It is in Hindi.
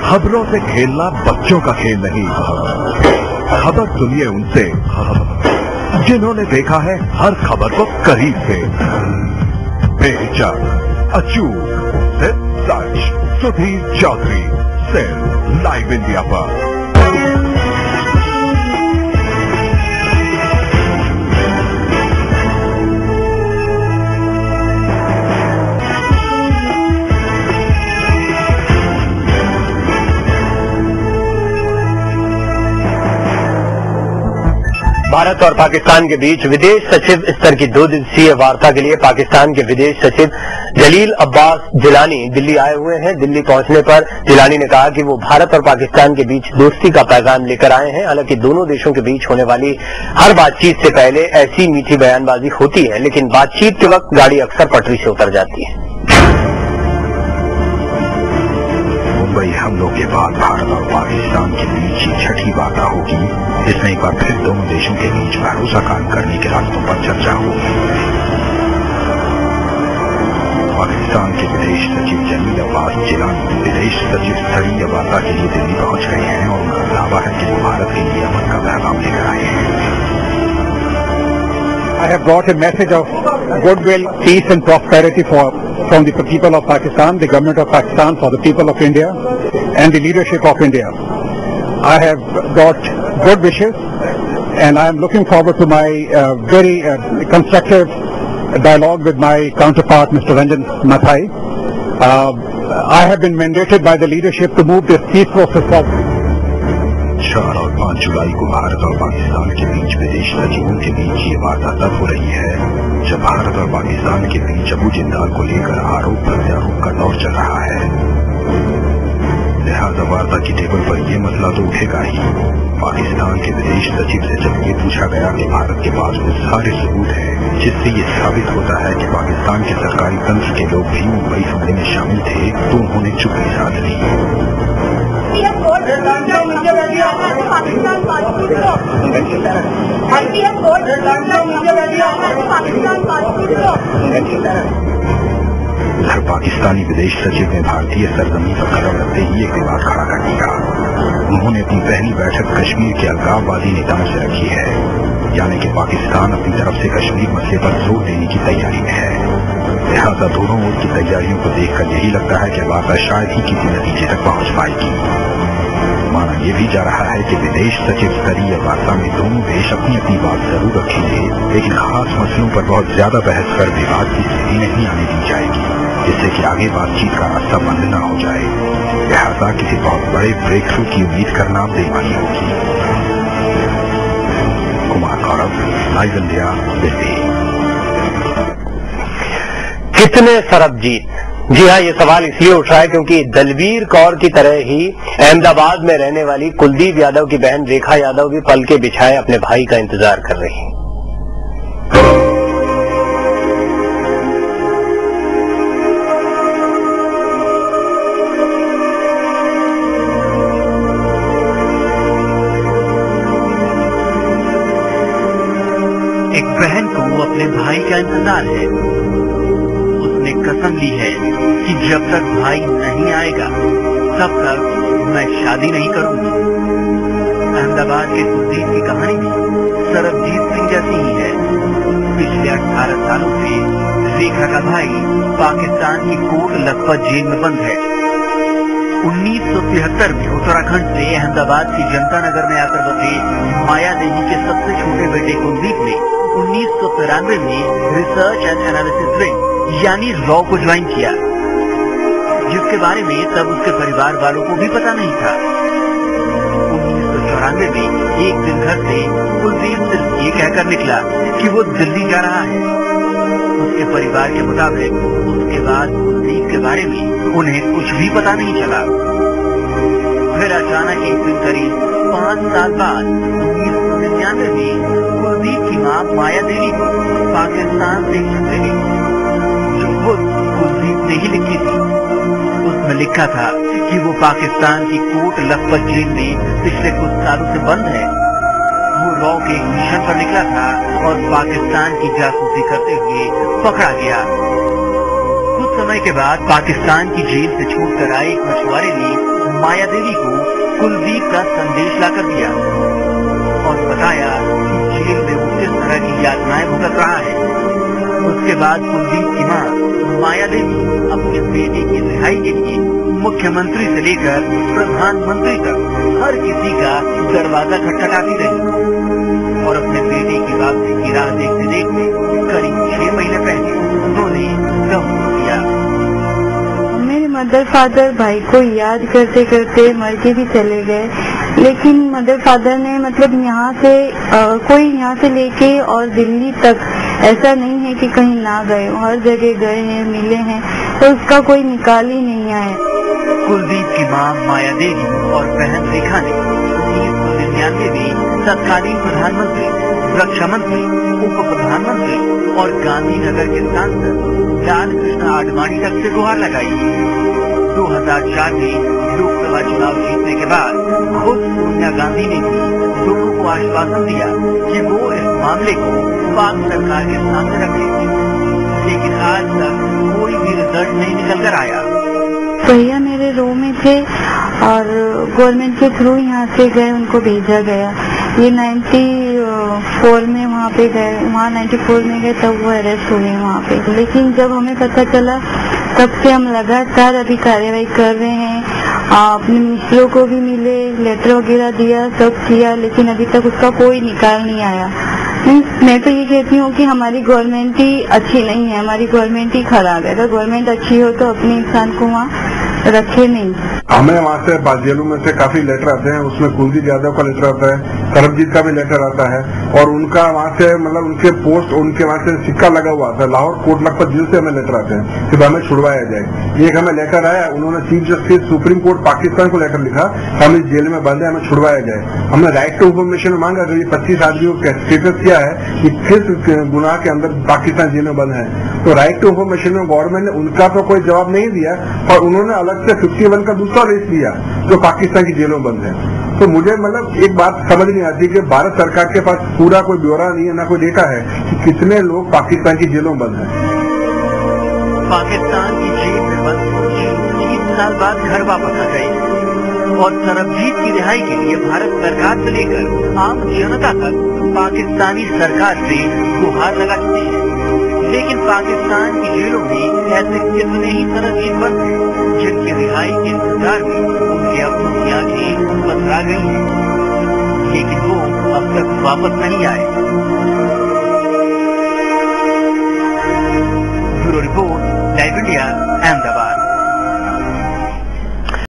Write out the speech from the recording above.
खबरों से खेलना बच्चों का खेल नहीं। खबर सुनिए उनसे जिन्होंने देखा है हर खबर को करीब से। बेहिचक, अचूक, सच, सुधीर चौधरी, सिर्फ लाइव इंडिया पर। भारत और पाकिस्तान के बीच विदेश सचिव स्तर की 2 दिवसीय वार्ता के लिए पाकिस्तान के विदेश सचिव जलील अब्बास जिलानी दिल्ली आए हुए हैं। दिल्ली पहुंचने पर जिलानी ने कहा कि वो भारत और पाकिस्तान के बीच दोस्ती का पैगाम लेकर आए हैं। हालांकि दोनों देशों के बीच होने वाली हर बातचीत से पहले ऐसी मीठी बयानबाजी होती है, लेकिन बातचीत के वक्त गाड़ी अक्सर पटरी से उतर जाती है। मुंबई हमलों के बाद भारत और पाकिस्तान के बीच ये छठी वार्ता होगी, जिसमें एक बार फिर दोनों देशों के बीच भरोसा कायम करने के रास्तों पर चर्चा होगी। पाकिस्तान के विदेश सचिव जलील अब्बास जिलानी विदेश सचिव स्तरीय वार्ता के लिए दिल्ली पहुंच गए हैं और उनका दावा है कि वो भारत के लिए अमन का पैगाम लेकर आए हैं। I have brought a message of goodwill, peace and prosperity from the people of Pakistan, the government of Pakistan, for the people of India and the leadership of India. I have got good wishes and I am looking forward to my very constructive dialogue with my counterpart, Mr. Ranjan Mathai. I have been mandated by the leadership to move this peace process forward. 4 और 5 जुलाई को भारत और पाकिस्तान के बीच विदेश सचिवों के बीच ये वार्ता तब हो रही है जब भारत और पाकिस्तान के बीच अबू जिंदाल को लेकर आरोप प्रत्यारोप का दौर चल रहा है। लिहाजा वार्ता की टेबल पर यह मसला तो उठेगा ही। पाकिस्तान के विदेश सचिव से जब ये पूछा गया कि भारत के पास वो सारे सबूत हैं जिससे ये साबित होता है कि पाकिस्तान के सरकारी तंत्र के लोग भी मुंबई हमले में शामिल थे, तो उन्होंने चुप्पी साध ली। उधर पाकिस्तानी विदेश सचिव ने भारतीय सरजमीन पर कदम रखते ही एक विवाद खड़ा कर दिया। उन्होंने अपनी पहली बैठक कश्मीर के अलगाववादी नेताओं से रखी है, यानी कि पाकिस्तान अपनी तरफ से कश्मीर मसले पर जोर देने की तैयारी में है। लिहाजा दोनों ओर की तैयारियों को देखकर यही लगता है कि वार्ता शायद ही किसी नतीजे तक पहुंच पाएगी। माना यह भी जा रहा है कि विदेश सचिव स्तरीय वार्ता में दोनों देश अपनी अपनी बात जरूर रखेंगे, लेकिन खास मसलों पर बहुत ज्यादा बहस कर विवाद की स्थिति नहीं आने दी जाएगी, जिससे कि आगे बातचीत का रास्ता बंद न हो जाए। लिहाजा किसी बहुत बड़े ब्रेक थ्रू की उम्मीद करना बेईमानी होगी। Kumar Gaurav, live India, Delhi. कितने सरबजीत? जी हाँ, ये सवाल इसलिए उठ रहा है क्योंकि दलवीर कौर की तरह ही अहमदाबाद में रहने वाली कुलदीप यादव की बहन रेखा यादव भी पल के बिछाए अपने भाई का इंतजार कर रही हैं। एक बहन को अपने भाई का इंतजार है। उसने कसम ली है कि जब तक भाई नहीं आएगा तब तक मैं शादी नहीं करूंगी। अहमदाबाद के कुलदीप की कहानी भी सरबजीत सिंह जैसी ही है। पिछले 18 सालों से रेखा का भाई पाकिस्तान की कोट लखपत जेल में बंद है। 1973 में उत्तराखंड से अहमदाबाद की जनता नगर में आकर बसे माया देवी के सबसे छोटे बेटे कुलदीप ने 1993 में रिसर्च एंड एनालिसिस विंग यानी रॉ को ज्वाइन किया, जिसके बारे में तब उसके परिवार वालों को भी पता नहीं था। 1994 में एक दिन घर से कुलदीप सिर्फ ये कहकर निकला कि वो दिल्ली जा रहा है। उसके परिवार के मुताबिक उसके बाद कुलदीप के बारे में उन्हें कुछ भी पता नहीं चला। फिर अचानक एक दिन करीब 5 साल बाद 1999 में कुलदीप की मां माया देवी को पाकिस्तान से चिट्ठी मिली, जो खुद कुलदीप ने ही लिखी थी। उसमें लिखा था कि वो पाकिस्तान की कोट लखपत जेल में पिछले कुछ सालों से बंद है। वो रॉ के एक मिशन पर निकला था और पाकिस्तान की जासूसी करते हुए पकड़ा गया। कुछ समय के बाद पाकिस्तान की जेल से छूटकर आए एक मछुआरे ने माया देवी को कुलदीप का संदेश लाकर दिया और बताया कि जेल में वो किस तरह की यातनाएं भुगत रहा है। उसके बाद कुलदीप की मां माया देवी अपने बेटे की रिहाई के लिए मुख्यमंत्री से लेकर प्रधानमंत्री तक हर किसी का दरवाजा खटखटाती रही और अपने बेटे की वापसी की राह देखते देखते करीब 6 महीने पहले उन्होंने दम दिया। मेरे मदर फादर भाई को याद करते करते मर के भी चले गए, लेकिन मदर फादर ने मतलब यहाँ से कोई यहाँ से लेके और दिल्ली तक ऐसा नहीं है कि कहीं ना गए, हर जगह गए हैं, मिले हैं, तो उसका कोई निकाल ही नहीं आया। कुलदीप की मां माया देवी और बहन रेखा ने 1999 में तत्कालीन प्रधानमंत्री, रक्षा मंत्री, उप प्रधानमंत्री और गांधीनगर के सांसद लाल कृष्ण आडवाणी तक से गुहार लगाई। 2004 में लोकसभा चुनाव जीतने के बाद खुद सोनिया गांधी ने भी लोगों को आश्वासन दिया कि वो इस मामले को पाक सरकार के सामने रखेंगे, लेकिन आज तक कोई भी रिजल्ट नहीं निकल कर आया। भैया मेरे रो में थे और गवर्नमेंट के थ्रू यहाँ से गए, उनको भेजा गया। ये 94 में वहाँ पे गए, वहाँ 94 में गए तब वो अरेस्ट हुए वहाँ पे। लेकिन जब हमें पता चला तब से हम लगातार अभी कार्रवाई कर रहे हैं, अपने मिनिस्टरों को भी मिले, लेटर वगैरह दिया, सब किया, लेकिन अभी तक उसका कोई निकाल नहीं आया। मैं तो ये कहती हूँ कि हमारी गवर्नमेंट ही अच्छी नहीं है, हमारी गवर्नमेंट ही खराब है। अगर गवर्नमेंट अच्छी हो तो अपने इंसान को वहाँ रखे नहीं। हमें वहाँ से जेलों में से काफी लेटर आते हैं, उसमें कुलदीप यादव का लेटर आता है, सरबजीत का भी लेटर आता है और उनका वहाँ से मतलब उनके पोस्ट, उनके वहाँ से सिक्का लगा हुआ आता है। लाहौर कोट लखपत जेल से हमें लेटर आते हैं कि हमें छुड़वाया जाए। एक हमें लेटर आया, उन्होंने chief justice supreme court Pakistan को लेटर लिखा, हम इस जेल में बंद है, हमें छुड़वाया जाए। हमने राइट टू इन्फॉर्मेशन मांगा, अगर ये 25 आदमियों का स्टेटस किया है कि किस गुनाह के अंदर पाकिस्तान जेल में बंद है, तो राइट टू इन्फॉर्मेशन में गवर्नमेंट ने उनका तो कोई जवाब नहीं दिया और उन्होंने अलग से 51 का दूसरा लिस्ट दिया जो पाकिस्तान की जेलों में बंद है। तो मुझे मतलब एक बात समझ नहीं आती कि भारत सरकार के पास पूरा कोई ब्यौरा नहीं है, ना कोई डेटा है कि कितने लोग पाकिस्तान की जेलों में बंद हैं। पाकिस्तान की जेल में बंद 30 साल बाद घर वापस आ गए और सरबजीत की रिहाई के लिए भारत सरकार से लेकर आम जनता तक पाकिस्तानी सरकार से गुहार लगा चुके हैं। लेकिन पाकिस्तान की जेलों में ऐसे कितने ही सरबजीत बंद हैं जिनकी रिहाई के इंतजार में उनके अपनों की आंखें पथरा गई हैं, लेकिन वो अब तक वापस नहीं आए। Bureau report, live India, Ahmedabad.